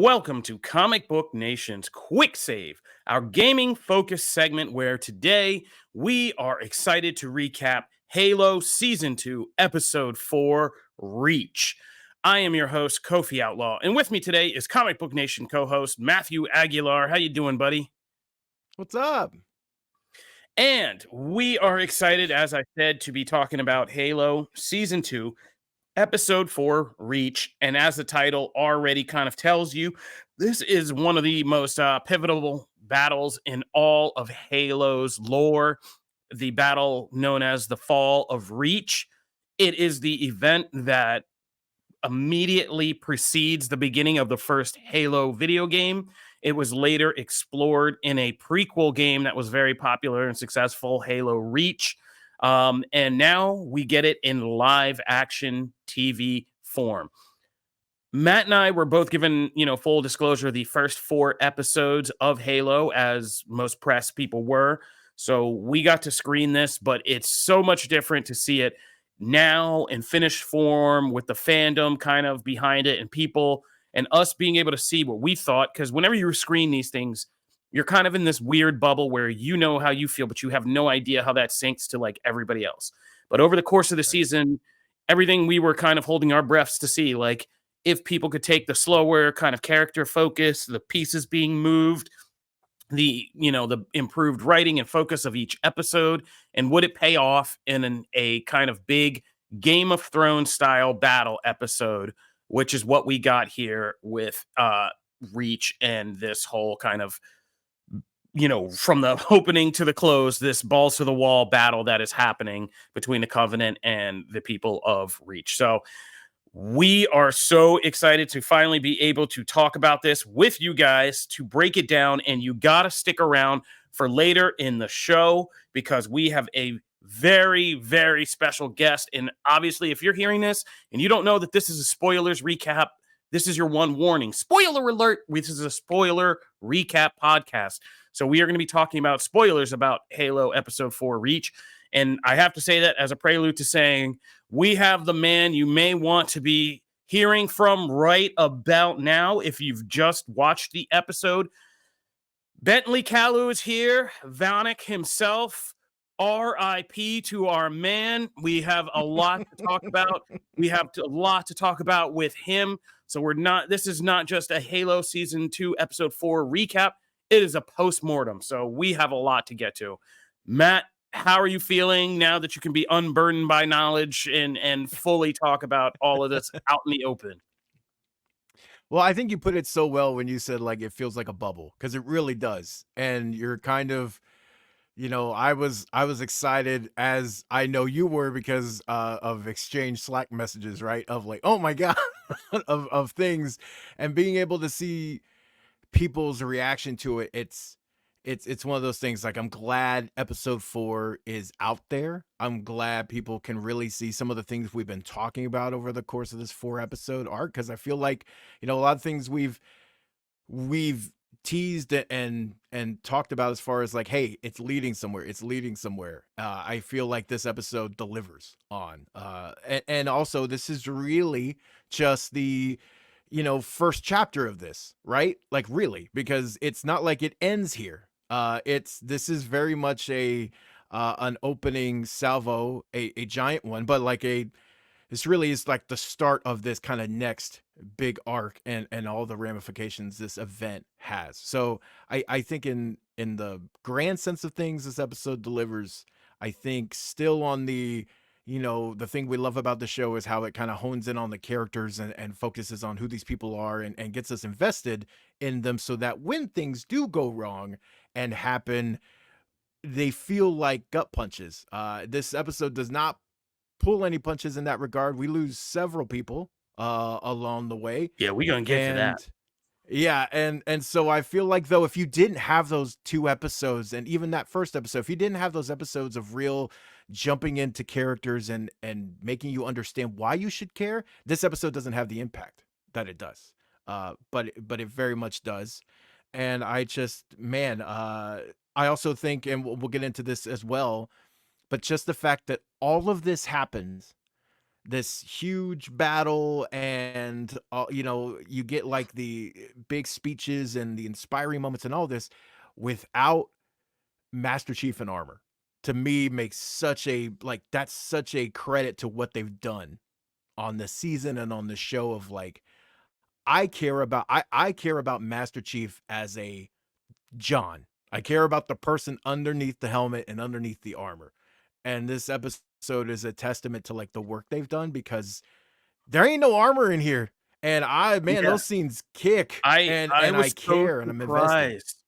Welcome to Comic Book Nation's Quick Save, our gaming focused segment where today we are excited to recap Halo Season 2, Episode 4, Reach. I am your host, Kofi Outlaw, and with me today is Comic Book Nation co-host Matthew Aguilar. How you doing, buddy? What's up? And we are excited, as I said, to be talking about Halo Season 2, Episode 4, Reach. And as the title already kind of tells you, this is one of the most pivotal battles in all of Halo's lore. The battle known as the Fall of Reach. It is the event that immediately precedes the beginning of the first Halo video game. It was later explored in a prequel game that was very popular and successful, Halo Reach. And now we get it in live action TV form. Matt and I were both given, full disclosure, the first 4 episodes of Halo, as most press people were. So we got to screen this, but it's so much different to see it now in finished form with the fandom kind of behind it and people and us being able to see what we thought. Because whenever you screen these things, you're kind of in this weird bubble where you know how you feel, but you have no idea how that syncs to like everybody else. But over the course of the season, everything we were kind of holding our breaths to see, like if people could take the slower kind of character focus, the pieces being moved, the improved writing and focus of each episode, and would it pay off in a kind of big Game of Thrones style battle episode, which is what we got here with Reach and this whole kind of from the opening to the close, this balls to the wall battle that is happening between the Covenant and the people of Reach. So we are so excited to finally be able to talk about this with you guys, to break it down. And you got to stick around for later in the show because we have a very, very special guest. And obviously, if you're hearing this and you don't know that this is a spoilers recap, this is your one warning. Spoiler alert, this is a spoiler recap podcast. So we are going to be talking about spoilers about Halo Episode 4 Reach. And I have to say that as a prelude to saying we have the man you may want to be hearing from right about now if you've just watched the episode. Bentley Kalu is here. Vannak himself. RIP to our man. We have a lot to talk about. We have a lot to talk about with him. So this is not just a Halo Season 2 Episode 4 recap. It is a post-mortem. So we have a lot to get to. Matt, how are you feeling now that you can be unburdened by knowledge and fully talk about all of this out in the open? Well, I think you put it so well when you said like it feels like a bubble, because it really does. And you're kind of, I was excited, as I know you were, because of exchange Slack messages, right? Of like, oh my God, of things, and being able to see people's reaction to it. It's one of those things. Like, I'm glad episode 4 is out there. I'm glad people can really see some of the things we've been talking about over the course of this 4 episode arc, because I feel like, a lot of things we've teased and talked about, as far as like, hey, it's leading somewhere. I feel like this episode delivers on, and also this is really just the first chapter of this, right? Like, really, because it's not like it ends here. This is very much an opening salvo, a giant one, but like this really is like the start of this kind of next big arc and all the ramifications this event has. So I think in the grand sense of things, this episode delivers. I think still on the thing we love about the show is how it kind of hones in on the characters and focuses on who these people are and gets us invested in them, so that when things do go wrong and happen, they feel like gut punches. This episode does not pull any punches in that regard. We lose several people along the way. Yeah, we're going to get to that. Yeah, and so I feel like, though, if you didn't have those 2 episodes, and even that first episode, if you didn't have those episodes of real jumping into characters and making you understand why you should care, this episode doesn't have the impact that it does. But it very much does. And I just, man, I also think, and we'll get into this as well, but just the fact that all of this happens this huge battle, and you know, you get like the big speeches and the inspiring moments and all this without Master Chief in armor. To me, makes such a like that's such a credit to what they've done on the season and on the show of like I care about Master Chief as a John. I care about the person underneath the helmet and underneath the armor. And this episode is a testament to like the work they've done because there ain't no armor in here. And man, Yeah. those scenes kick and I I was so care and I'm invested. surprised.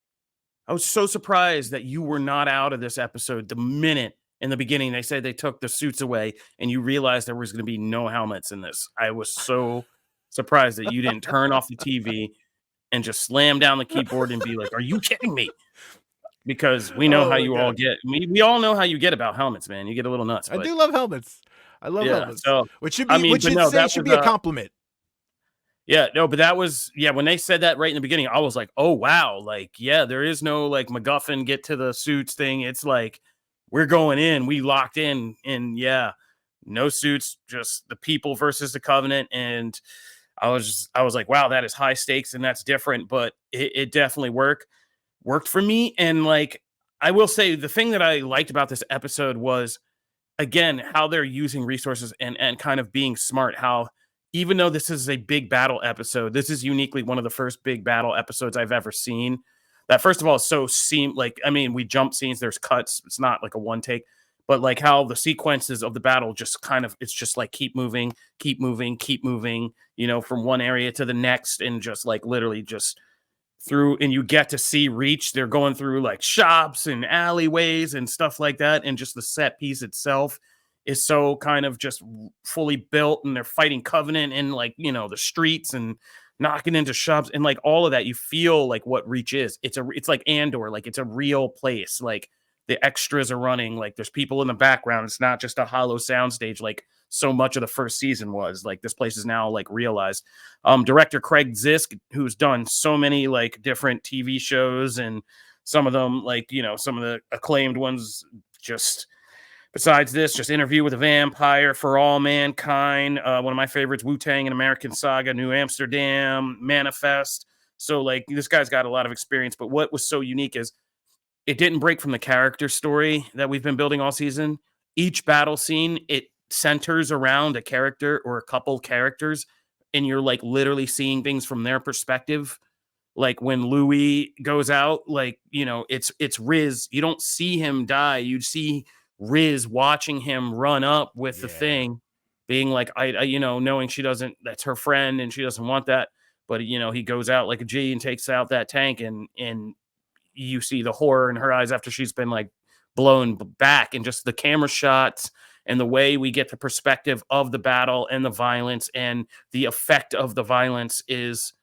I was so surprised that you were not out of this episode the minute in the beginning they said they took the suits away and you realized there was going to be no helmets in this. I was so surprised that you didn't turn off the TV and just slam down the keyboard and be like, "Are you kidding me?" Because we know how Oh my you all god. get. We all know how you get about helmets, man. You get a little nuts, I but do love helmets. I love yeah. helmets. So Which but should no, say that should was be a compliment. yeah, no, but that was yeah, when they said that right in the beginning, I was like, "Oh, wow." Like, yeah, there is no like MacGuffin get to the suits thing. It's like we're going in, we locked in, and yeah, no suits, just the people versus the Covenant. And I was like, wow, that is high stakes and that's different, but it definitely worked for me. And like I will say the thing that I liked about this episode was again how they're using resources and kind of being smart, how even though this is a big battle episode, this is uniquely one of the first big battle episodes I've ever seen. That first of all is so like I mean we jump scenes, there's cuts, it's not like a one take, but like how the sequences of the battle just kind of it's just like keep moving, keep moving, keep moving, you know, from one area to the next, and just like literally just through, and you get to see Reach. They're going through like shops and alleyways and stuff like that. And just the set piece itself is so kind of just fully built, and they're fighting Covenant in like, you know, the streets and knocking into shops and like all of that. You feel like what Reach is. It's like Andor, like it's a real place. Like the extras are running, like there's people in the background. It's not just a hollow soundstage like so much of the first season was. Like this place is now like realized. Director Craig Zisk, who's done so many like different TV shows, and some of them like, you know, some of the acclaimed ones, just besides this, just Interview with a Vampire, For All Mankind, one of my favorites, Wu-Tang and American Saga, New Amsterdam, Manifest. So like this guy's got a lot of experience. But what was so unique is it didn't break from the character story that we've been building all season. Each battle scene, it centers around a character or a couple characters, and you're like literally seeing things from their perspective. Like when Louis goes out, like, you know, it's Riz. You don't see him die. You see Riz watching him run up with the Yeah. thing, being like, you know, knowing she doesn't, that's her friend and she doesn't want that. But you know, he goes out like a G and takes out that tank, and you see the horror in her eyes after she's been like blown back, and just the camera shots and the way we get the perspective of the battle and the violence and the effect of the violence is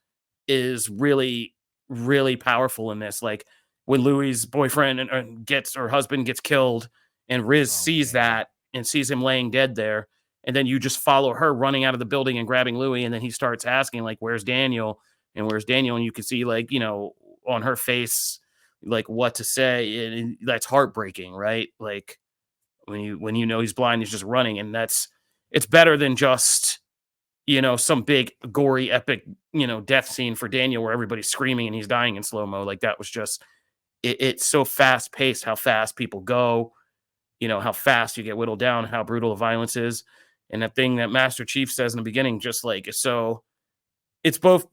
really really powerful in this. Like when Louis' boyfriend and gets or husband gets killed, and Riz Oh sees man. that and sees him laying dead there, and then you just follow her running out of the building and grabbing Louis, and then he starts asking like, "Where's Daniel? And where's Daniel?" And you can see like, you know, on her face like what to say, and that's heartbreaking, right? Like when you know he's blind, he's just running, and it's better than just, you know, some big gory epic, you know, death scene for Daniel where everybody's screaming and he's dying in slow mo. Like that was just it's so fast paced, how fast people go, you know, how fast you get whittled down, how brutal the violence is. And that thing that Master Chief says in the beginning, just like so it's both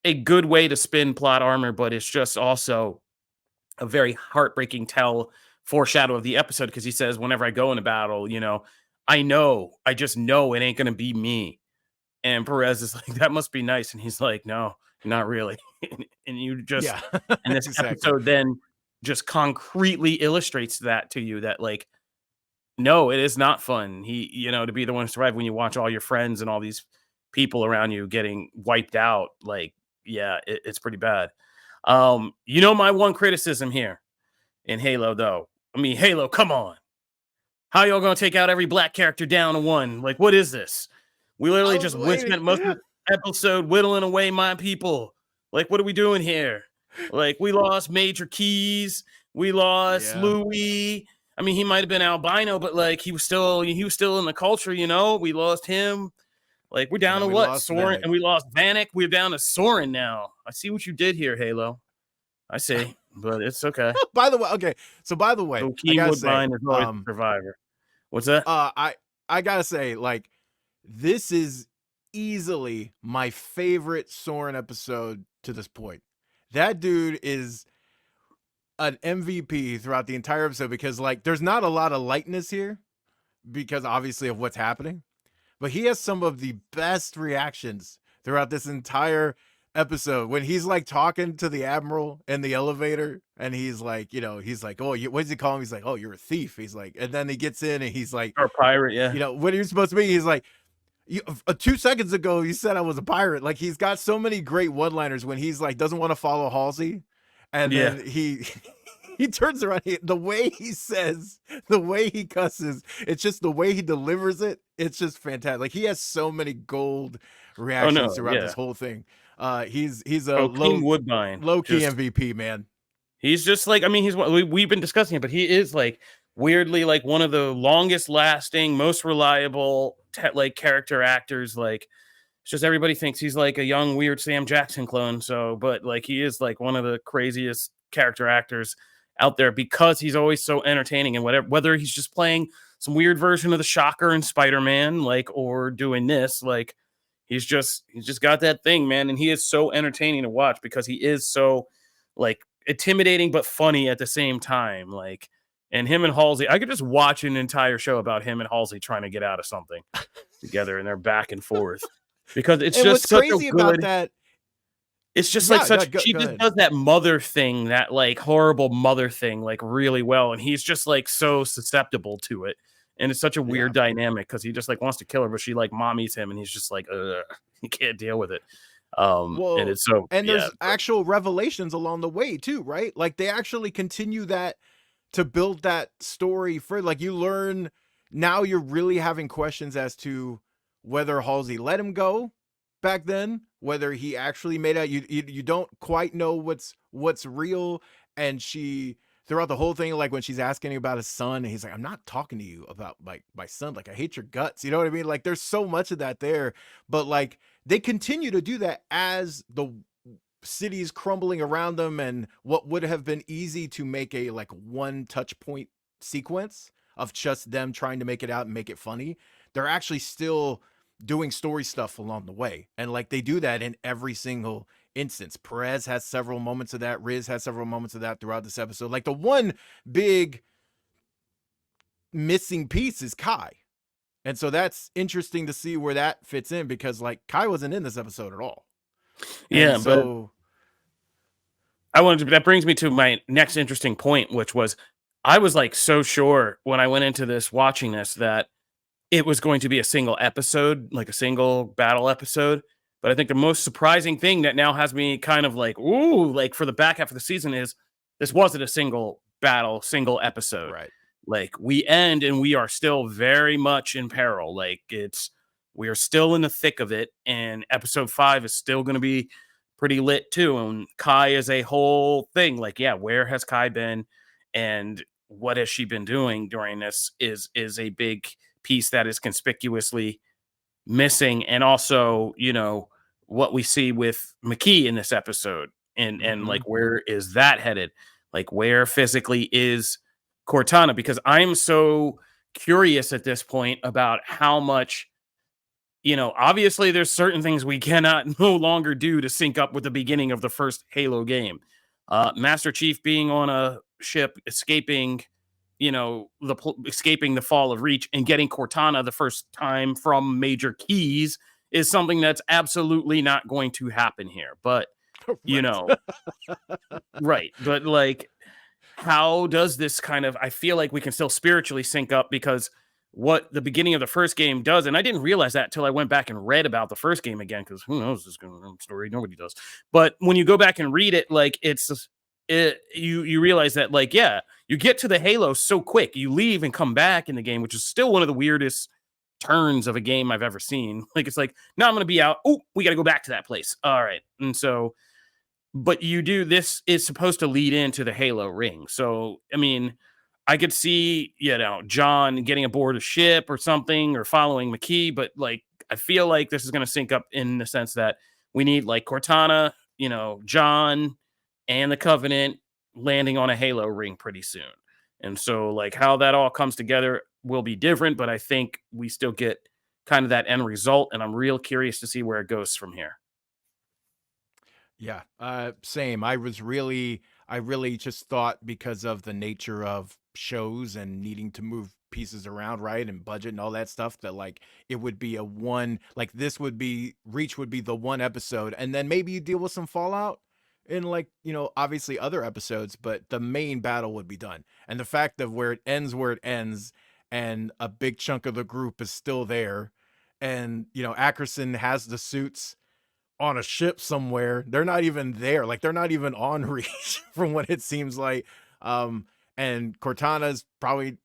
a good way to spin plot armor, but it's just also a very heartbreaking tell foreshadow of the episode, because he says, whenever I go in a battle, you know, I just know it ain't gonna be me. And Perez is like, that must be nice. And he's like, no, not really. And you just, Yeah. and this Exactly. episode then just concretely illustrates that to you, that like, no, it is not fun. You know, to be the one to survive when you watch all your friends and all these people around you getting wiped out. Like, yeah, it's pretty bad. You know, my one criticism here in Halo, though. I mean, Halo, come on. How y'all gonna take out every black character down to one? Like, what is this? We I literally was just went waiting. spent most of the episode whittling away my people. Like, what are we doing here? Like, we lost Major Keys. We lost Yeah. Louis. I mean, he might have been albino, but like he was still in the culture, you know. We lost him. Like we're down And to we what? lost Soren, Vannak. and we lost Vannak. We're down to Soren now. I see what you did here, Halo. I see, but it's okay. By the way, okay. So by the way, So I Keen gotta say, Woodbine is always a survivor. What's that? uh, I I gotta say, like, this is easily my favorite Soren episode to this point. That dude is an MVP throughout the entire episode because, like, there's not a lot of lightness here because obviously of what's happening, but he has some of the best reactions throughout this entire episode when he's like talking to the admiral in the elevator and he's like, he's like, oh, what does he call him? He's like, oh, you're a thief. He's like, and then he gets in and he's like, Or pirate? Yeah, what are you supposed to be? He's like, 2 seconds ago you said I was a pirate. Like, he's got so many great one-liners when he's like doesn't want to follow Halsey, and yeah. then he he turns around. The way he says, the way he cusses, it's just the way he delivers it. It's just fantastic. Like, he has so many gold Oh reactions no, throughout yeah. this whole thing. He's a Oh, King Woodbine. low key Just MVP, man. he's just like, I mean, we've been discussing it, but he is like weirdly like one of the longest lasting, most reliable like character actors. Like it's just everybody thinks he's like a young weird Sam Jackson clone. So, but like he is like one of the craziest character actors out there because he's always so entertaining and whether he's just playing some weird version of the Shocker and Spider-Man, like, or doing this, like he's just got that thing, man, and he is so entertaining to watch because he is so like intimidating but funny at the same time. Like, and him and Halsey, I could just watch an entire show about him and Halsey trying to get out of something together, and they're back and forth because it's And what's just such a crazy about good. that? It's just like Yeah, no, such. She go just ahead. does that mother thing, that like horrible mother thing, like really well, and he's just like so susceptible to it. And it's such a Yeah. weird dynamic because he just like wants to kill her, but she like mommies him, and he's just like, he can't deal with it. And Well, it's so and yeah, there's actual revelations along the way too, right? Like, they actually continue that to build that story for, like, you learn now you're really having questions as to whether Halsey let him go back then, whether he actually made out. You don't quite know what's real, and she throughout the whole thing, like when she's asking him about his son, and he's like, I'm not talking to you about like my son, like I hate your guts. You know what I mean? Like, there's so much of that there, but like they continue to do that as the cities crumbling around them, and what would have been easy to make a like one touch point sequence of just them trying to make it out and make it funny, they're actually still doing story stuff along the way, and like they do that in every single instance. Perez has several moments of that, Riz has several moments of that throughout this episode. Like, the one big missing piece is Kai, and so that's interesting to see where that fits in, because like Kai wasn't in this episode at all. And yeah. But so that brings me to my next interesting point, which was I was like so sure when I went into this watching this that it was going to be a single episode, like a single battle episode. But I think the most surprising thing that now has me kind of like, ooh, like for the back half of the season is this wasn't a single battle, single episode. right. Like we end and we are still very much in peril. Like we are still in the thick of it. And episode 5 is still going to be pretty lit too. And Kai is a whole thing. Like, yeah, where has Kai been? And what has she been doing during this is a big piece that is conspicuously missing. And also, what we see with McKee in this episode, and Mm-hmm. like where is that headed? Like where physically is Cortana? Because I'm so curious at this point about how much, obviously there's certain things we cannot no longer do to sync up with the beginning of the first Halo game. Master Chief being on a ship, escaping escaping the fall of Reach and getting Cortana the first time from Major Keys is something that's absolutely not going to happen here. But, you Right. know, right. But like, how does this kind of, I feel like we can still spiritually sync up because what the beginning of the first game does, and I didn't realize that until I went back and read about the first game again, because who knows this story? Nobody does. But when you go back and read it, like you realize that, like, yeah, you get to the Halo so quick. You leave and come back in the game, which is still one of the weirdest turns of a game I've ever seen. Like, it's like, now I'm going to be out. Oh, we got to go back to that place. All right. And so, but this is supposed to lead into the Halo ring. So, I mean, I could see, John getting aboard a ship or something or following McKee, but like I feel like this is going to sync up in the sense that we need like Cortana, John and the Covenant landing on a Halo ring pretty soon. And so like how that all comes together will be different, but I think we still get kind of that end result, and I'm real curious to see where it goes from here. Yeah, same. I really just thought because of the nature of shows and needing to move pieces around, right, and budget and all that stuff, that like it would be a one, like this would be Reach would be the one episode, and then maybe you deal with some fallout in like obviously other episodes, but the main battle would be done. And the fact of where it ends, and a big chunk of the group is still there, and Ackerson has the suits on a ship somewhere. They're not even there. Like they're not even on Reach from what it seems like. And Cortana's probably,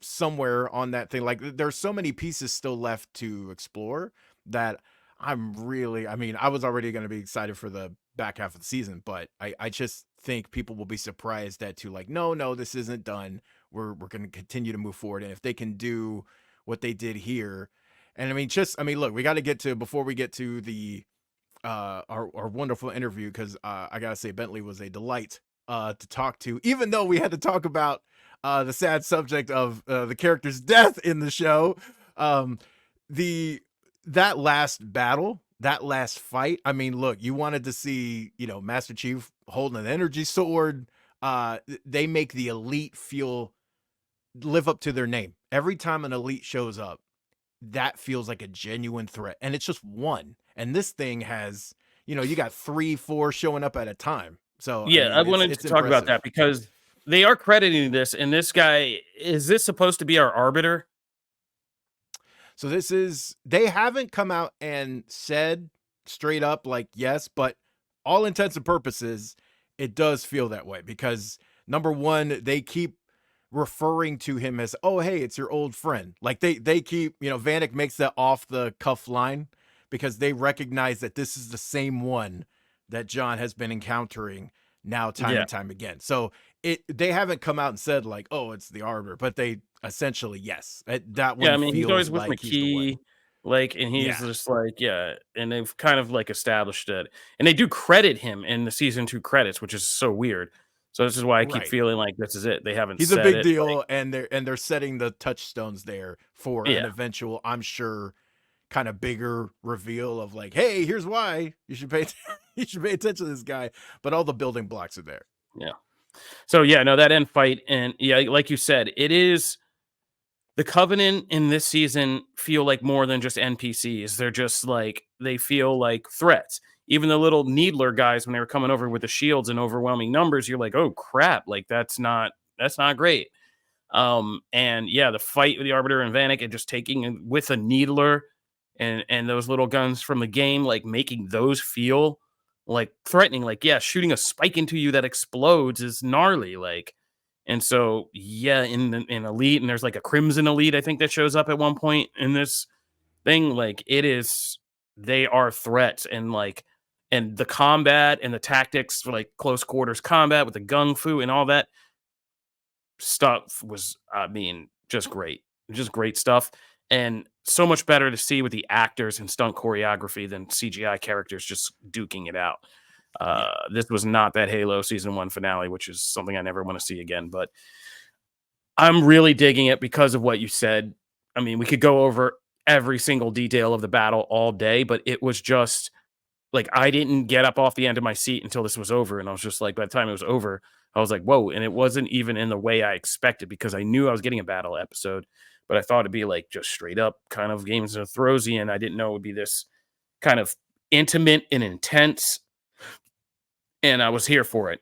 somewhere on that thing. Like there's so many pieces still left to explore that I mean, I was already going to be excited for the back half of the season, but I just think people will be surprised that to like, no, this isn't done. We're going to continue to move forward. And if they can do what they did here, and I mean, look, we got to get to, before we get to the our wonderful interview, because I gotta say Bentley was a delight to talk to, even though we had to talk about the sad subject of the character's death in the show. The that last battle, that last fight. I mean, look, you wanted to see Master Chief holding an energy sword. They make the elite live up to their name. Every time an elite shows up, that feels like a genuine threat, and it's just one. And this thing has, you got 3, 4 showing up at a time. So I Yeah, I mean, wanted it's to talk about impressive. that because they are crediting this, and this guy, is this supposed to be our arbiter? So they haven't come out and said straight up like yes, but all intents and purposes, it does feel that way, because number one, they keep referring to him as, oh hey, it's your old friend. Like they keep, Vannak makes that off the cuff line, because they recognize that this is the same one that John has been encountering now time Yeah. and time again. So they haven't come out and said like, oh, it's the arbiter, but they essentially, yes, that Yeah, I one mean, he's feels always with like he's the one. McKee, like, and he's Yeah, just like, yeah, and they've kind of like established it, and they do credit him in the season 2 credits, which is so weird. So this is why I keep right. feeling like this is it. They haven't He's a said big it, like, deal, and they're setting the touchstones there for an yeah, eventual, I'm sure, kind of bigger reveal of like, hey, here's why you should pay you should pay attention to this guy. But all the building blocks are there. yeah. So yeah, no, that end fight, and yeah, like you said, it is the Covenant in this season feel like more than just NPCs. They're just like they feel like threats. Even the little Needler guys, when they were coming over with the shields in overwhelming numbers, you're like, oh crap, like that's not great. And yeah, the fight with the Arbiter and Vannak, and just taking with a Needler and those little guns from the game, like making those feel like threatening. Like, yeah, shooting a spike into you that explodes is gnarly. Like, and so yeah, in Elite, and there's like a Crimson Elite, I think, that shows up at one point in this thing. Like, it is, they are threats, and like, and the combat and the tactics for like close quarters combat with the gung fu and all that stuff was, I mean, just great stuff, and so much better to see with the actors and stunt choreography than CGI characters just duking it out. Yeah. This was not that Halo season 1 finale, which is something I never want to see again. But I'm really digging it because of what you said. I mean, we could go over every single detail of the battle all day, but it was just like I didn't get up off the end of my seat until this was over, and I was just like, by the time it was over, I was like, whoa! And it wasn't even in the way I expected, because I knew I was getting a battle episode, but I thought it'd be like just straight up kind of Games of Thronesy, and I didn't know it would be this kind of intimate and intense. And I was here for it.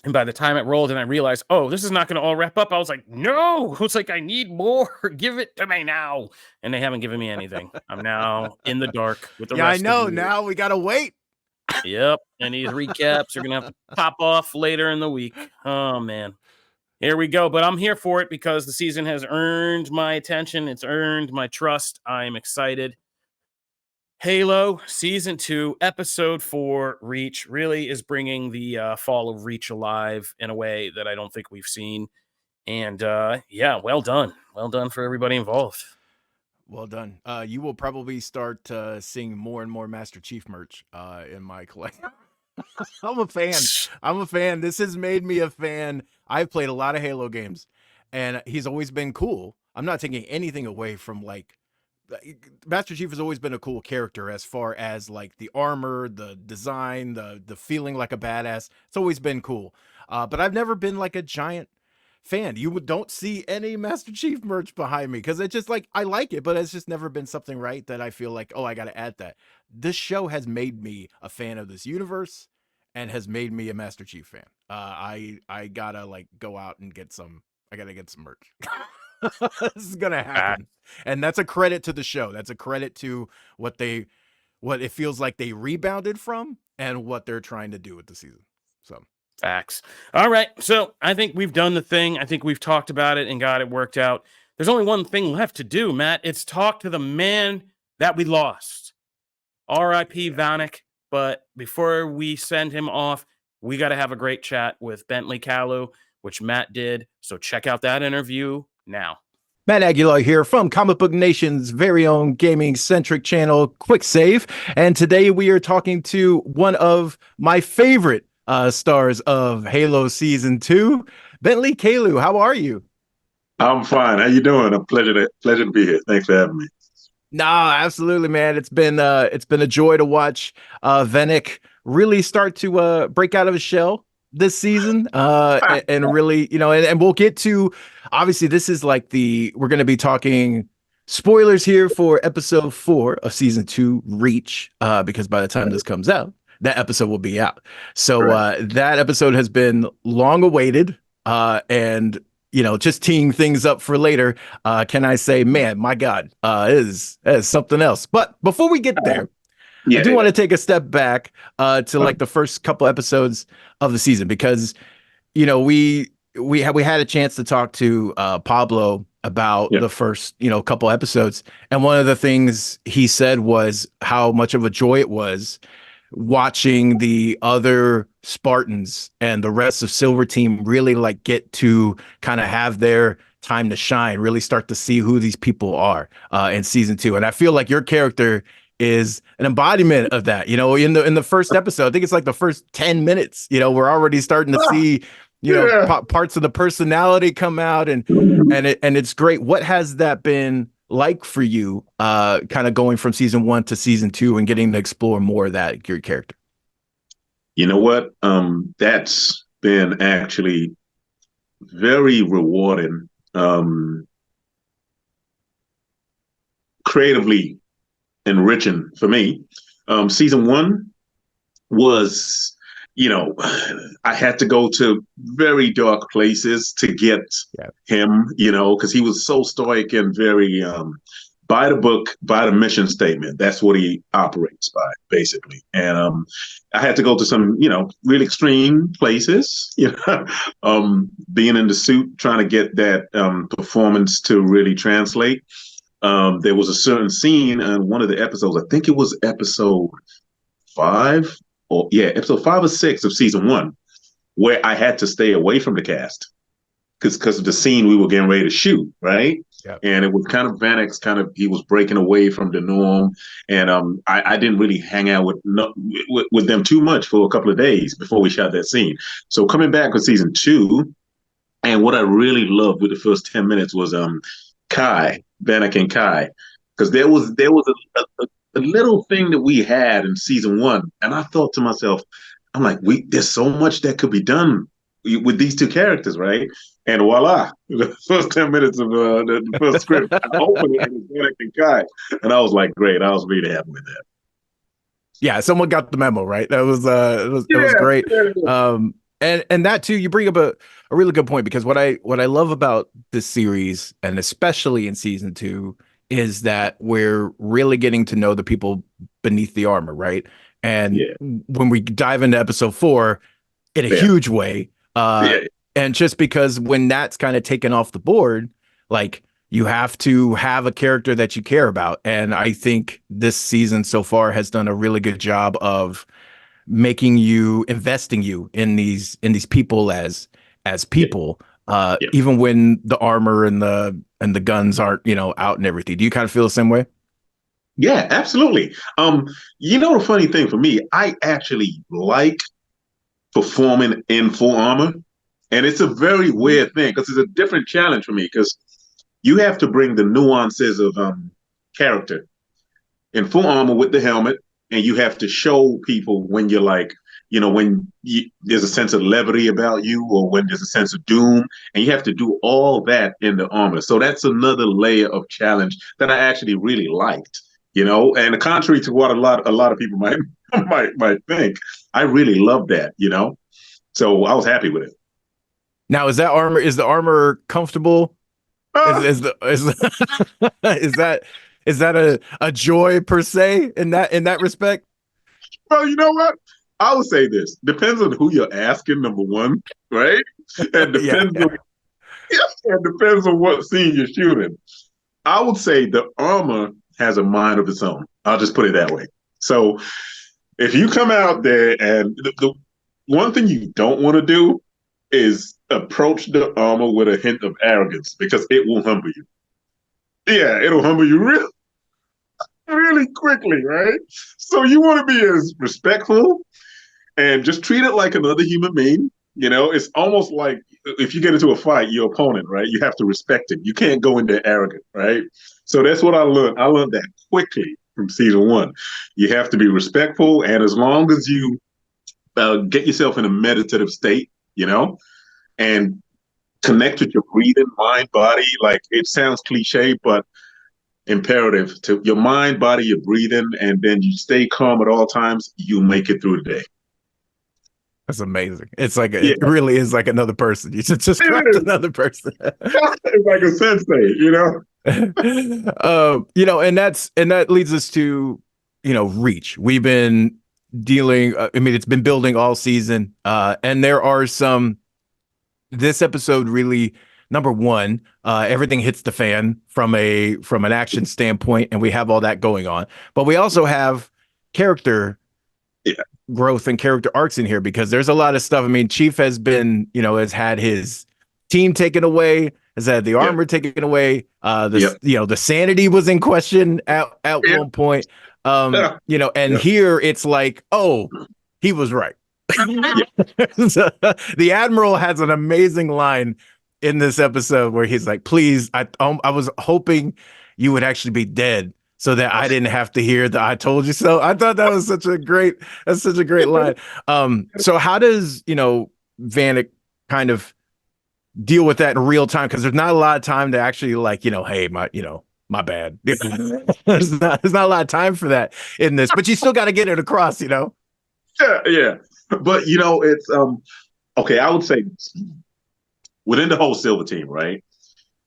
And by the time it rolled and I realized, oh, this is not going to all wrap up, I was like, no, it's like, I need more. Give it to me now. And they haven't given me anything. I'm now in the dark with the Yeah, I rest of know. you. Now we gotta wait. Yep. And these recaps are going to have to pop off later in the week. Oh, man. Here we go. But I'm here for it because the season has earned my attention. It's earned my trust. I'm excited. Halo Season 2, Episode 4, Reach, really is bringing the fall of Reach alive in a way that I don't think we've seen. And yeah, well done. Well done for everybody involved. Well done. You will probably start seeing more and more Master Chief merch in my collection. I'm a fan. I'm a fan. This has made me a fan. I've played a lot of Halo games, and he's always been cool. I'm not taking anything away from like Master Chief has always been a cool character as far as like the armor, the design, the feeling like a badass. It's always been cool. But I've never been like a giant fan. You don't see any Master Chief merch behind me because it's just like I like it, but it's just never been something right that I feel like, oh, I got to add that. This show has made me a fan of this universe and has made me a Master Chief fan. I gotta like go out and get some. I gotta get some merch. This is gonna happen, and that's a credit to the show. That's a credit to what it feels like they rebounded from and what they're trying to do with the season. So Facts. All right. So I think we've done the thing. I think we've talked about it and got it worked out. There's only one thing left to do, Matt. It's talk to the man that we lost. R.I.P. Vannak. But before we send him off, we got to have a great chat with Bentley Kalu, which Matt did. So check out that interview now. Matt Aguilar here from Comic Book Nation's very own gaming-centric channel, Quick Save. And today we are talking to one of my favorite stars of Halo Season 2, Bentley Kalu. How are you? I'm fine. How you doing? A pleasure to be here. Thanks for having me. No, absolutely, man. It's been a joy to watch Vannak really start to break out of his shell this season, and really, and we'll get to, obviously, this is like we're going to be talking spoilers here for episode 4 of season 2, Reach, because by the time this comes out, that episode will be out. So that episode has been long awaited, and just teeing things up for later. Can I say, man, my God, is something else. But before we get there, I do want to take a step back to like the first couple episodes of the season, because we had a chance to talk to Pablo about the first couple episodes, and one of the things he said was how much of a joy it was watching the other Spartans and the rest of Silver Team really like get to kind of have their time to shine, really start to see who these people are in season 2. And I feel like your character is an embodiment of that. In the first episode, I think it's like the first 10 minutes, we're already starting to see parts of the personality come out, and it's great. What has that been like for you, kind of going from season 1 to season 2 and getting to explore more of that, your character? You know what? That's been actually very rewarding, creatively enriching for me. Season 1 was, I had to go to very dark places to get him, because he was so stoic and very by the book, by the mission statement. That's what he operates by, basically. And I had to go to some, really extreme places, being in the suit, trying to get that performance to really translate. There was a certain scene in one of the episodes, I think it was episode 5, episode 5 or 6 of season 1, where I had to stay away from the cast because of the scene we were getting ready to shoot, right? Yep. And it was kind of Vannak's he was breaking away from the norm, and I didn't really hang out with them too much for a couple of days before we shot that scene. So coming back with season 2, and what I really loved with the first 10 minutes was Vannak and Kai, because there was a little thing that we had in season 1, and I thought to myself, I'm like, there's so much that could be done with these two characters, right? And voila, the first 10 minutes of the first script, I opened it with Vannak and Kai, and I was like, great. I was really happy with that. Yeah, someone got the memo, right? It was great. And that too, you bring up a really good point, because what I love about this series, and especially in season 2, is that we're really getting to know the people beneath the armor, right? And when we dive into episode 4 in a huge way, and just because when that's kind of taken off the board, like you have to have a character that you care about. And I think this season so far has done a really good job of investing you in these people as Yeah, people, yeah, even when the armor and the guns aren't, out and everything. Do you kind of feel the same way? yeah, absolutely. The funny thing for me, I actually like performing in full armor, and it's a very weird thing because it's a different challenge for me because you have to bring the nuances of character in full armor with the helmet, and you have to show people when you're like, there's a sense of levity about you, or when there's a sense of doom, and you have to do all that in the armor. So that's another layer of challenge that I actually really liked. And contrary to what a lot of people might might think, I really loved that. So I was happy with it. Now, is the armor comfortable? Is that is that a joy per se in that respect? Well, you know what? I would say this depends on who you're asking. Number one, right? And Yeah, depends yeah. on and depends on what scene you're shooting. I would say the armor has a mind of its own. I'll just put it that way. So if you come out there and the one thing you don't want to do is approach the armor with a hint of arrogance because it will humble you. Yeah, it'll humble you really, really quickly, right? So you want to be as respectful and just treat it like another human being. It's almost like if you get into a fight, your opponent, right? You have to respect him. You can't go in there arrogant, right? So that's what I learned. I learned that quickly from season one. You have to be respectful, and as long as you get yourself in a meditative state, and connect with your breathing, mind, body. Like it sounds cliche, but imperative to your mind, body, your breathing, and then you stay calm at all times. You make it through the day. That's amazing. It's like Yeah, it really is like another person. You just craft it is. another person. It's like a sensei. And that leads us to reach. We've been dealing. I mean, it's been building all season, and there are some. This episode really, number one, everything hits the fan from an action standpoint, and we have all that going on. But we also have character Yeah, growth and character arcs in here because there's a lot of stuff. I mean, Chief has been, has had his team taken away, has had the yeah, armor taken away. yeah, The sanity was in question at yeah, one point. yeah, And yeah, here it's like, oh, he was right. yeah. So, the Admiral has an amazing line in this episode where he's like, please, I was hoping you would actually be dead so that I didn't have to hear the "I told you so." I thought that's such a great line. So how does Vannak kind of deal with that in real time? Because there's not a lot of time to actually hey, my bad. There's not a lot of time for that in this, but you still got to get it across. Yeah, yeah. But it's okay. I would say this. Within the whole Silver team, right?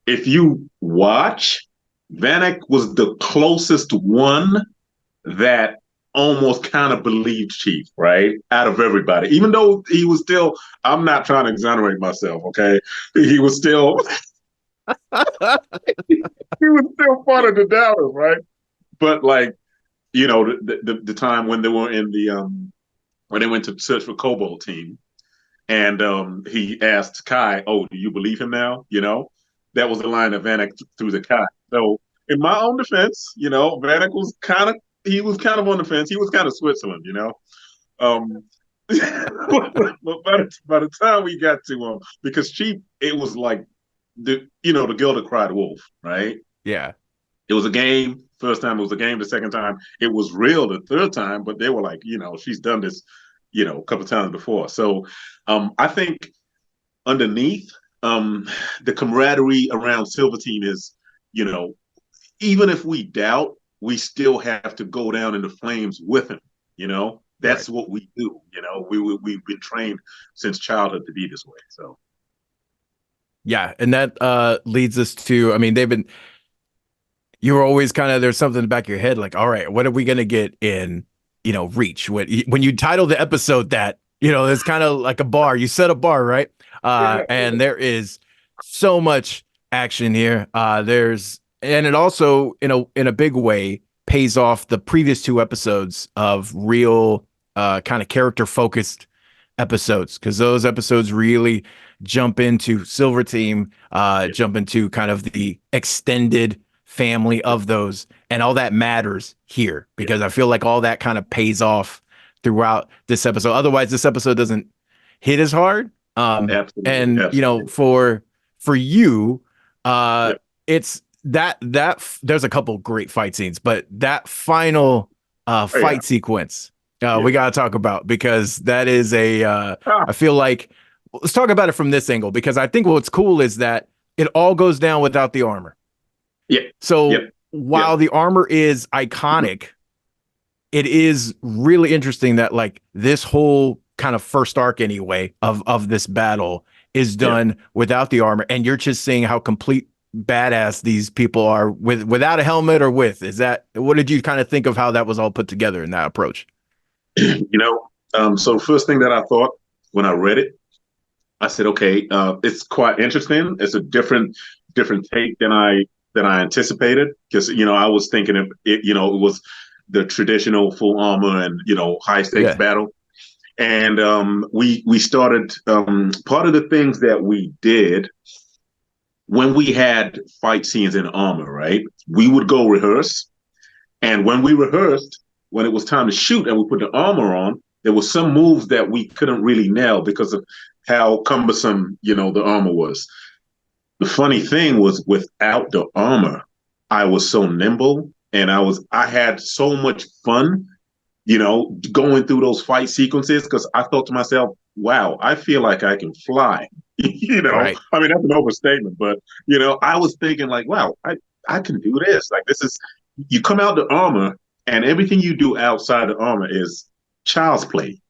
If you watch, Vanek was the closest one that almost kind of believed Chief, right? Out of everybody, even though he was still, I'm not trying to exonerate myself, okay? He was still, he was still part of the doubters, right? But like, the time when they were in the when they went to search for Cobalt team, and he asked Kai, "Oh, do you believe him now?" That was the line that Vanek threw to Kai. So, in my own defense, Vanek was kind of on the fence. He was kind of Switzerland. Um, but by the time we got to because Chief, it was like the girl that cried wolf, right? Yeah. It was a game. First time it was a game. The second time it was real. The third time, but they were like, she's done this, a couple of times before. So I think underneath, the camaraderie around Silver Team is, even if we doubt, we still have to go down in the flames with him. That's Right. what we do. We've been trained since childhood to be this way. So Yeah, and that leads us to, I mean, you were always kind of, there's something in the back of your head like, all right, what are we going to get in, Reach? When you title the episode that, it's kind of like a bar. You set a bar, right? yeah, And there is so much action here. And it also in a big way pays off the previous two episodes of real kind of character focused episodes, because those episodes really jump into Silver Team, jump into kind of the extended family of those, and all that matters here because I feel like all that kind of pays off throughout this episode. Otherwise, this episode doesn't hit as hard. Absolutely. And Absolutely. For you, Yep. it's that there's a couple great fight scenes, but that final Oh, fight yeah. sequence Yeah. we gotta talk about, because that is Ah, I feel like, let's talk about it from this angle, because I think what's cool is that it all goes down without the armor. yeah. So Yep. while Yep. the armor is Mhm. iconic, it is really interesting that like this whole kind of first arc anyway of this battle is Yeah. done without the armor, and you're just seeing how complete badass these people are without a helmet or with. Is that, what did you kind of think of how that was all put together in that approach? So first thing that I thought when I read it, I said, okay, it's quite interesting. It's a different take than I anticipated, because I was thinking it was the traditional full armor and high stakes Yeah. battle. And we started, part of the things that we did when we had fight scenes in armor, right? We would go rehearse, and when we rehearsed, when it was time to shoot and we put the armor on, there were some moves that we couldn't really nail because of how cumbersome, the armor was. The funny thing was, without the armor, I was so nimble, and I had so much fun, going through those fight sequences, because I thought to myself, wow, I feel like I can fly. Right. I mean, that's an overstatement, but I was thinking like, wow, I can do this. Like, this is, you come out the armor, and everything you do outside the armor is child's play,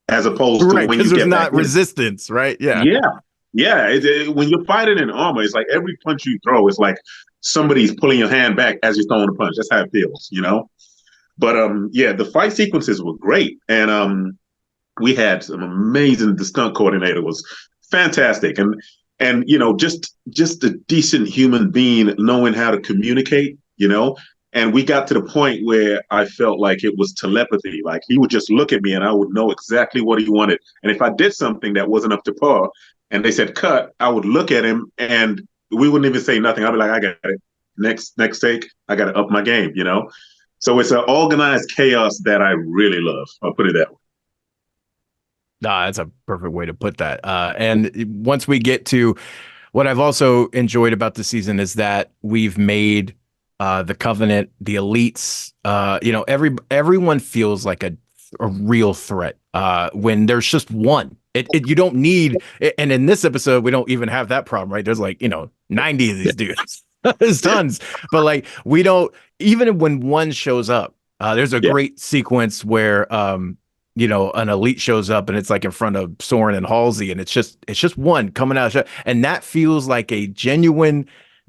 as opposed to Right, when because you there's get back not in. resistance, right? Yeah. Yeah, yeah. When you're fighting in armor, it's like every punch you throw is like somebody's pulling your hand back as you're throwing a punch. That's how it feels. But yeah, the fight sequences were great, and we had some amazing. The stunt coordinator was fantastic, and just a decent human being knowing how to communicate. And we got to the point where I felt like it was telepathy. Like, he would just look at me and I would know exactly what he wanted. And if I did something that wasn't up to par and they said cut, I would look at him and we wouldn't even say nothing. I'd be like, I got it. Next take, I got to up my game. So it's an organized chaos that I really love. I'll put it that way. Nah, that's a perfect way to put that. And once we get to what I've also enjoyed about the season is that we've made the Covenant, the elites, everyone feels like a real threat when there's just one. You don't need, and in this episode, we don't even have that problem, right? There's like, 90 of these dudes. There's tons. But like, we don't, even when one shows up, there's a Yeah. great sequence where an elite shows up and it's like in front of Soren and Halsey, and it's just one coming out, and that feels like a genuine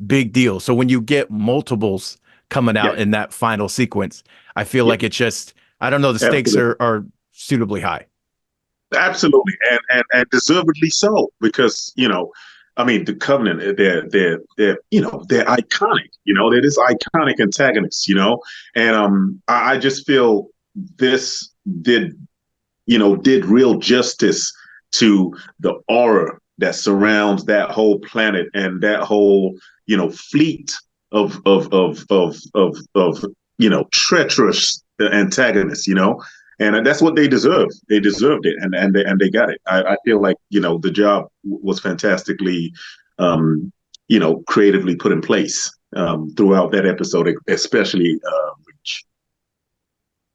big deal. So when you get multiples coming out Yeah. in that final sequence, I feel Yeah. like it's just, I don't know, the stakes Absolutely. are suitably high. Absolutely, and deservedly so, because I mean, the Covenant, they're iconic. They're this iconic antagonist. And I just feel this did real justice to the aura that surrounds that whole planet and that whole fleet of treacherous antagonists. And that's what they deserve. They deserved it, and they got it. I feel like the job was fantastically, creatively put in place throughout that episode, especially Reach.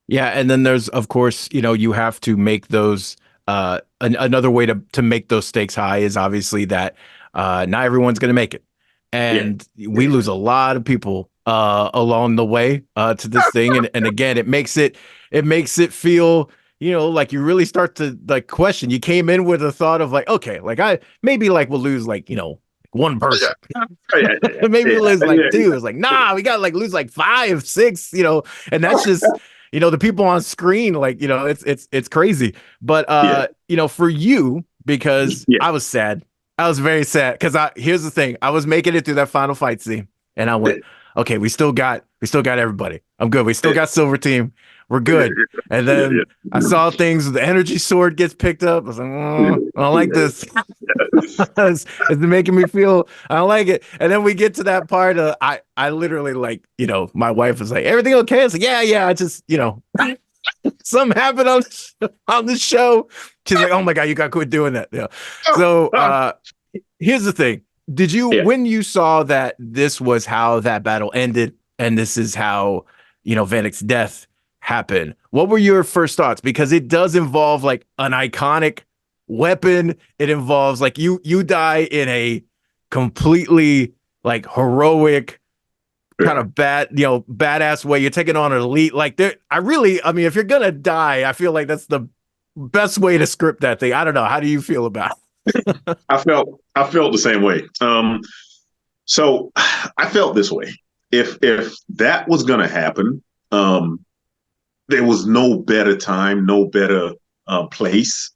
Yeah, and then there's, of course, you have to make those. Another way to make those stakes high is obviously that not everyone's going to make it, Yeah, and we lose a lot of people along the way to this thing, and again, it makes it feel like you really start to like question. You came in with a thought of like, okay, like I maybe like we'll lose like one person. Maybe we'll lose like two. It's like, nah, we gotta like lose like 5, 6, and that's just the people on screen, like, it's crazy. But yeah, for you, because yeah, I was sad I was very sad because here's the thing. I was making it through that final fight scene, and I went, okay, we still got everybody. I'm good. We still got Silver Team. We're good. And then I saw things. The energy sword gets picked up. I was like, I don't like this. it's making me feel I don't like it. And then we get to that part of I literally like, my wife was like, everything okay? I was like, yeah. I just, something happened on the show. She's like, oh my God, you gotta quit doing that. Yeah. So here's the thing. Did you when you saw that this was how that battle ended and this is how, Vannack's death happened, what were your first thoughts? Because it does involve like an iconic weapon. It involves like you die in a completely like heroic kind of badass way. You're taking on an elite. Like I mean, if you're gonna die, I feel like that's the best way to script that thing. I don't know. How do you feel about it? I felt the same way. So I felt this way. If that was gonna happen, there was no better time, no better place,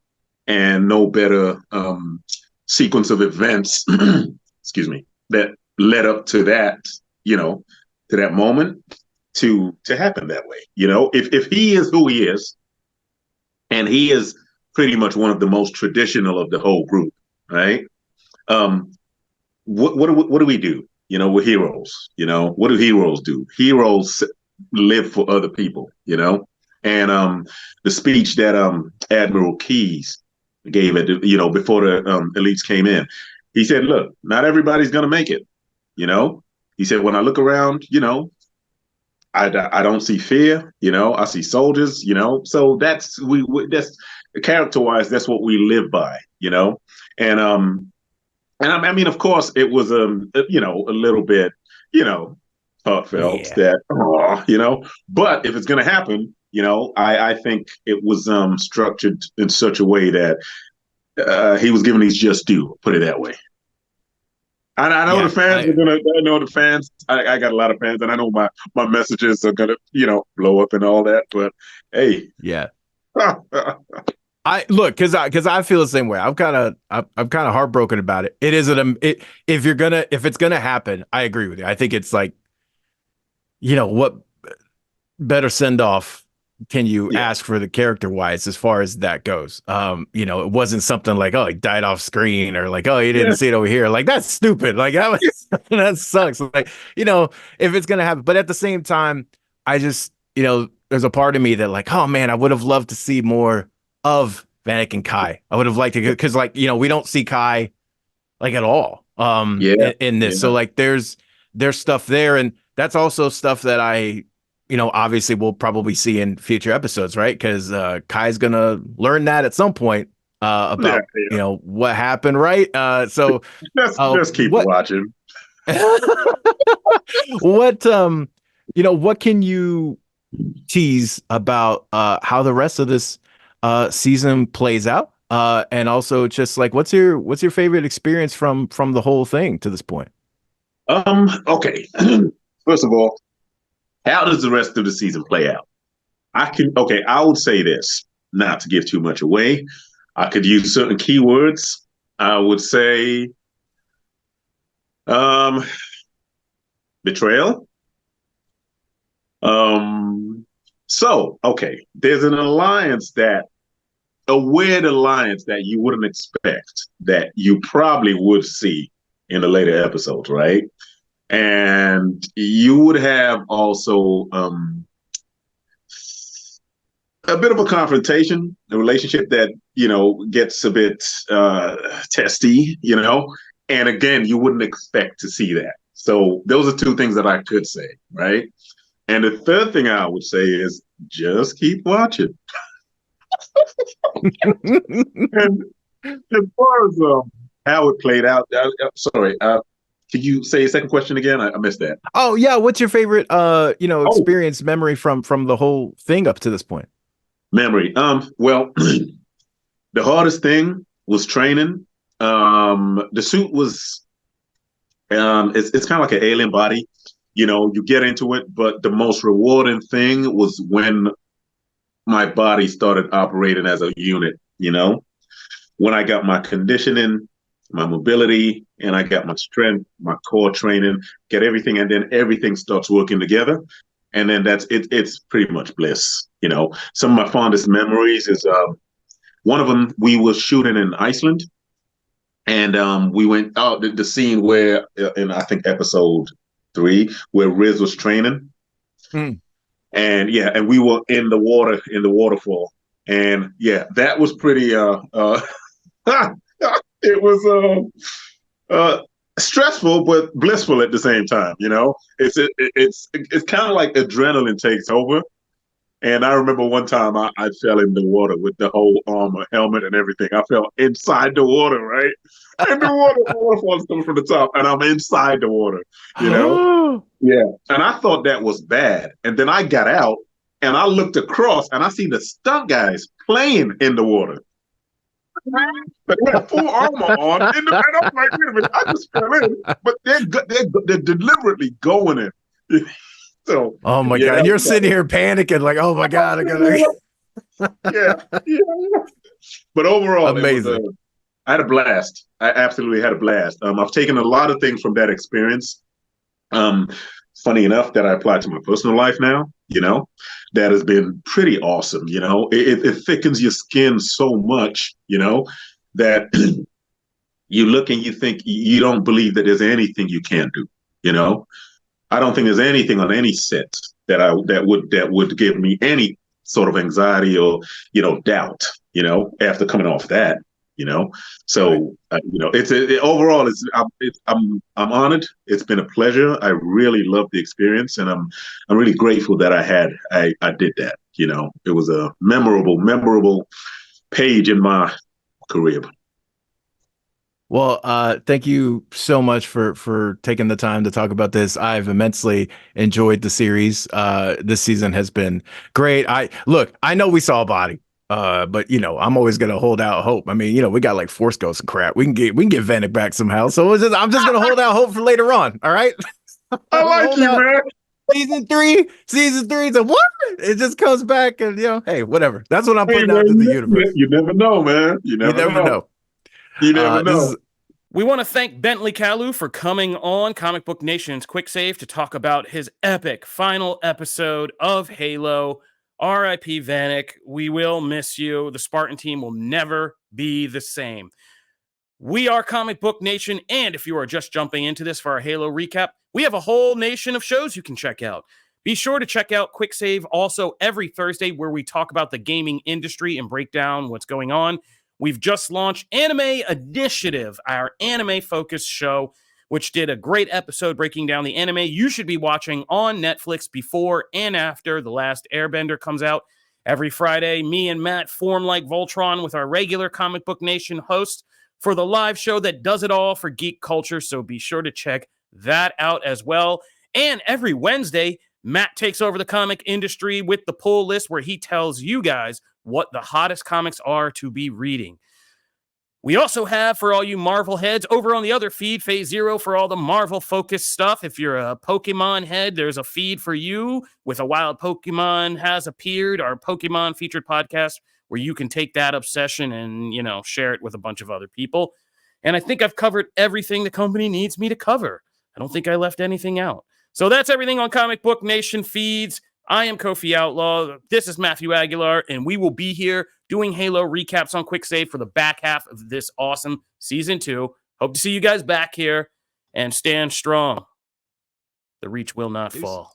and no better sequence of events, excuse me, that led up to that, to that moment to happen that way. If he is who he is, and he is pretty much one of the most traditional of the whole group, right? What do we do? We're heroes. What do heroes do? Heroes live for other people, and the speech that Admiral Keyes gave it, before the elites came in, he said, look, not everybody's going to make it. He said, when I look around, I don't see fear, I see soldiers, so that's that's character-wise, that's what we live by, and I mean, of course, it was a little bit, heartfelt that, but if it's going to happen, I think it was structured in such a way that he was giving his just due, put it that way. I know the fans are gonna. I know the fans. I got a lot of fans, and I know my messages are gonna, blow up and all that. But hey, yeah. I look because I feel the same way. I'm kind of heartbroken about it. It isn't if it's gonna happen. I agree with you. I think it's like, what better send off can you ask for the character wise as far as that goes? It wasn't something like, oh, he died off screen or like, oh, you didn't see it over here. Like, that's stupid. Like that sucks. Like, if it's gonna happen. But at the same time, I just, there's a part of me that like, oh man, I would have loved to see more of Vannak and Kai. I would have liked to, because like, we don't see Kai like at all in this. So like there's stuff there, and that's also stuff that I obviously we'll probably see in future episodes, right? Because Kai's gonna learn that at some point about what happened, right? So just keep watching. What can you tease about how the rest of this season plays out? And also just like what's your favorite experience from the whole thing to this point? Okay. First of all, how does the rest of the season play out? I would say this, not to give too much away. I could use certain keywords. I would say betrayal. There's an alliance a weird alliance that you wouldn't expect that you probably would see in the later episodes, right? And you would have also a bit of a confrontation, a relationship that, gets a bit testy, and again, you wouldn't expect to see that. So those are two things that I could say, right? And the third thing I would say is just keep watching. And as far as how it played out, sorry, could you say a second question again? I missed that. Oh yeah, what's your favorite experience, memory from the whole thing up to this point? Memory. Well, the hardest thing was training. The suit was it's kind of like an alien body. You get into it, but the most rewarding thing was when my body started operating as a unit, when I got my conditioning my mobility, and I got my strength, my core training, get everything, and then everything starts working together. And then that's it. It's pretty much bliss. Some of my fondest memories is one of them. We were shooting in Iceland, and we went out the scene where in I think episode 3 where Riz was training, and and we were in the waterfall, and that was pretty it was stressful but blissful at the same time. It's kind of like adrenaline takes over. And I remember one time I fell in the water with the whole armor, helmet, and everything. I fell inside the water, right? And the waterfall's coming from the top, and I'm inside the water, Yeah. And I thought that was bad. And then I got out, and I looked across, and I see the stunt guys playing in the water. But they had full armor on, and I'm like, wait a minute, I just fell in. But they're deliberately going in. So, oh my God. And you're sitting here panicking like, oh my God, I gotta But overall, amazing. I had a blast. I absolutely had a blast. I've taken a lot of things from that experience. Funny enough that I apply to my personal life now, that has been pretty awesome. It thickens your skin so much, that you look and you think you don't believe that there's anything you can't do, I don't think there's anything on any set that would give me any sort of anxiety or doubt. After coming off that. So overall, I'm honored. It's been a pleasure. I really love the experience, and I'm really grateful that I did that. It was a memorable page in my career. Well, thank you so much for taking the time to talk about this. I've immensely enjoyed the series. This season has been great. I know we saw a body, but I'm always gonna hold out hope. I mean, we got like Force Ghosts and crap. We can get Vannak back somehow. So I'm just gonna hold out hope for later on. All right. I like you, man. Season three, so what? It just comes back, and hey, whatever. That's what I'm putting out to the universe. You never know, man. You never know. You never know. We want to thank Bentley Kalu for coming on Comic Book Nation's Quick Save to talk about his epic final episode of Halo. R.I.P. Vannak. We will miss you. The Spartan team will never be the same. We are Comic Book Nation, and if you are just jumping into this for our Halo recap, we have a whole nation of shows you can check out. Be sure to check out Quick Save also every Thursday, where we talk about the gaming industry and break down what's going on. We've just launched Anime Initiative, our anime-focused show, which did a great episode breaking down the anime you should be watching on Netflix before and after The Last Airbender comes out. Every Friday, me and Matt form like Voltron with our regular Comic Book Nation host for the live show that does it all for geek culture, so be sure to check that out as well. And every Wednesday, Matt takes over the comic industry with the pull list, where he tells you guys what the hottest comics are to be reading. We also have, for all you Marvel heads, over on the other feed, Phase Zero, for all the Marvel-focused stuff. If you're a Pokemon head, there's a feed for you with A Wild Pokemon Has Appeared, our Pokemon-featured podcast, where you can take that obsession and, share it with a bunch of other people. And I think I've covered everything the company needs me to cover. I don't think I left anything out. So that's everything on Comic Book Nation feeds. I am Kofi Outlaw. This is Matthew Aguilar, and we will be here doing Halo recaps on Quick Save for the back half of this awesome Season 2. Hope to see you guys back here, and stand strong. The reach will not fall.